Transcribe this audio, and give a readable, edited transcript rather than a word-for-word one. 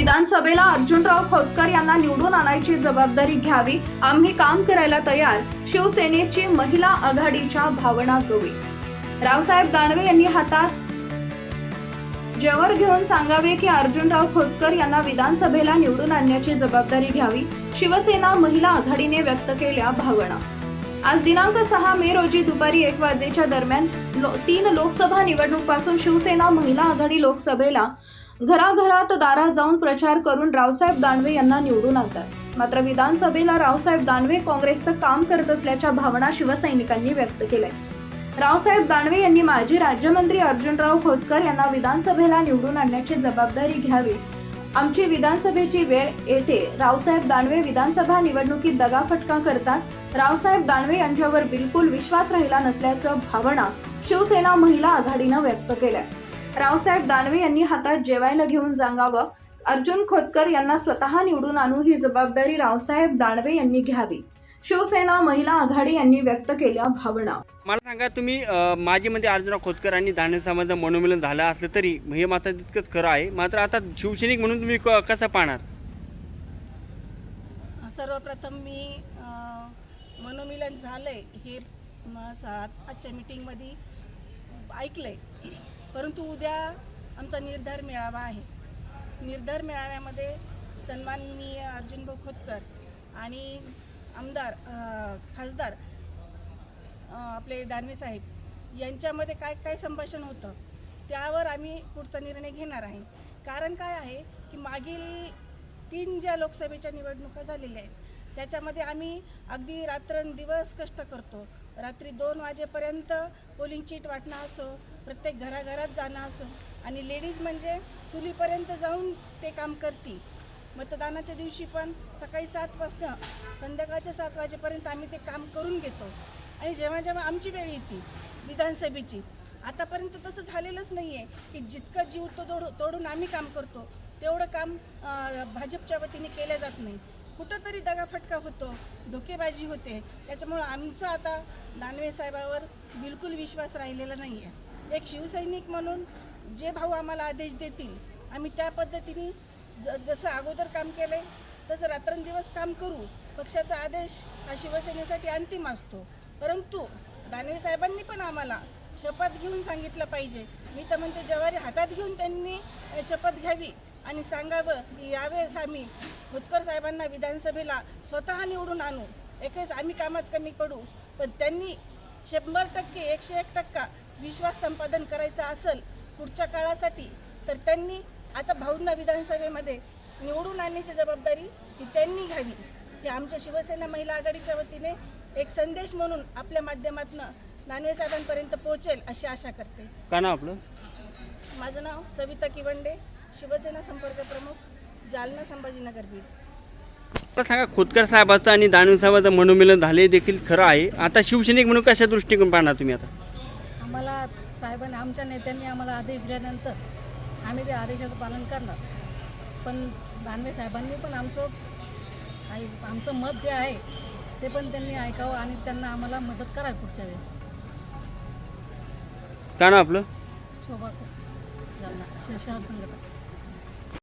विधानसभेला अर्जुनराव खोतकर यांना निवडून आणायची जबाबदारी घ्यावी, आम्ही काम करायला तयार, शिवसेनेची महिला आघाडीच्या भावना गवळी. रावसाहेब दानवे यांनी हातात जेवर घेऊन सांगावे की अर्जुनराव खोतकर यांना विधानसभेला निवडून आणण्याची जबाबदारी घ्यावी, शिवसेना महिला आघाडीने व्यक्त केल्या भावना. आज दिनांक 6 मे रोजी दुपारी 1 वाजेच्या दरम्यान 3 लोकसभा निवडणूकपासून शिवसेना महिला आघाडी लोकसभेला घराघरात दारात जाऊन प्रचार करून रावसाहेब दानवे यांना निवडून आणतात. मात्र विधानसभेला रावसाहेब दानवे काँग्रेसचं काम करत असल्याच्या भावना शिवसैनिकांनी व्यक्त केल्या. रावसाहेब दानवे यांनी माजी राज्यमंत्री अर्जुनराव खोतकर यांना विधानसभेला निवडून आणण्याची जबाबदारी घ्यावी, आमची विधानसभेची वेळ येते. रावसाहेब दानवे विधानसभा निवडणुकीत दगाफटका करतात. रावसाहेब दानवे यांच्यावर बिलकुल विश्वास राहिला नसल्याचं भावना शिवसेना महिला आघाडीनं व्यक्त केल्या. रावसाहेब दानवे यांनी हातात जेवायला घेऊन सांगावं, अर्जुन खोतकर यांना स्वतः निवडून आणू ही जबाबदारी रावसाहेब दानवे यांनी घ्यावी, शिवसेना महिला आघाडी यांनी व्यक्त केल्या भावना. मला सांगा, तुम्ही माजी मंत्री अर्जुनराव खोतकर आणि दानवे समाजाचं मनोमिलन झालं असलं तरी हे मात्र तितकंच खरं आहे. मात्र आता शिवसैनिक म्हणून तुम्ही कसं पाहणार? सर्वप्रथम मी मनोमिलन झालंय हे आजच्या मीटिंगमध्ये ऐकलंय, परंतु उद्या आमचा निर्धार मेळावा आहे. निर्धार मेळाव्यामध्ये सन्माननीय अर्जुनभाऊ खोतकर आणि आमदार खासदार आपले दानवे साहेब यांच्यामध्ये काय काय संभाषण होतं त्यावर आम्ही पुढचा निर्णय घेणार आहे. कारण काय आहे की मागील 3 ज्या लोकसभेच्या निवडणुका झालेल्या आहेत त्याच्यामध्ये आम्ही अगदी रात्रंदिवस कष्ट करतो. रात्री 2 वाजेपर्यंत पोलिंग चीट वाटणं असो, प्रत्येक घराघरात जाणं असो, आणि लेडीज म्हणजे चुलीपर्यंत जाऊन ते काम करती. मतदानाच्या दिवशी पण सकाळी 7 वाजता संध्याकाळच्या 7 वाजेपर्यंत आम्ही ते काम करून घेतो. आणि जेव्हा जेव्हा आमची वेळ येते विधानसभेची, आतापर्यंत तसं झालेलंच नाही आहे की जितकं जीव तोडून आम्ही काम करतो तेवढं काम भाजपच्या वतीने केलं जात नाही. कुठंतरी दगाफटका होतो, धोकेबाजी होते. त्याच्यामुळं आमचा आता दानवे साहेबावर बिलकुल विश्वास राहिलेला नाही आहे. एक शिवसैनिक म्हणून जे भाऊ आम्हाला आदेश देतील आम्ही त्या पद्धतीने जसं अगोदर काम केलं आहे तसं रात्रंदिवस काम करू. पक्षाचा आदेश हा शिवसेनेसाठी अंतिम असतो, परंतु दानवे साहेबांनी पण आम्हाला शपथ घेऊन सांगितलं पाहिजे. मी तर म्हणते जवारी हातात घेऊन त्यांनी शपथ घ्यावी आणि सांगावं की यावेळेस आम्ही खोतकर साहेबांना विधानसभेला स्वतः निवडून आणू. एकवेळेस आम्ही कामात कमी पडू, पण त्यांनी 100% 101% विश्वास संपादन करायचा असेल पुढच्या काळासाठी तर त्यांनी आता भाऊंना विधानसभेमध्ये निवडून आणण्याची जबाबदारी ही त्यांनी घ्यावी. हे आमच्या शिवसेना महिला आघाडीच्या वतीने एक संदेश म्हणून आपल्या माध्यमातून दानवे साहेबांपर्यंत पोहोचेल अशी आशा करते. का नाव आपलं? माझं नाव सविता किवंडे, शिवसेना संपर्क प्रमुख, जालना, संभाजीनगर, बीड. आता सांगा, खोतकर साहेबाचं आणि दानवे साहेबाचं मनोमिलन झाले देखील खरं आहे. आता शिवसैनिक म्हणून कशा दृष्टिकोन पाहणार तुम्ही? आता आम्हाला साहेबांनी, आमच्या नेत्यांनी आम्हाला आदेश दिल्यानंतर आम्ही त्या आदेशाचं पालन करणार. पण दानवे साहेबांनी पण आमचं मत जे आहे ते पण त्यांनी ऐकावं आणि त्यांना आम्हाला मदत करावी पुढच्या वेळेस. का नाव आपलं? शोभा जालना शहर संघटना.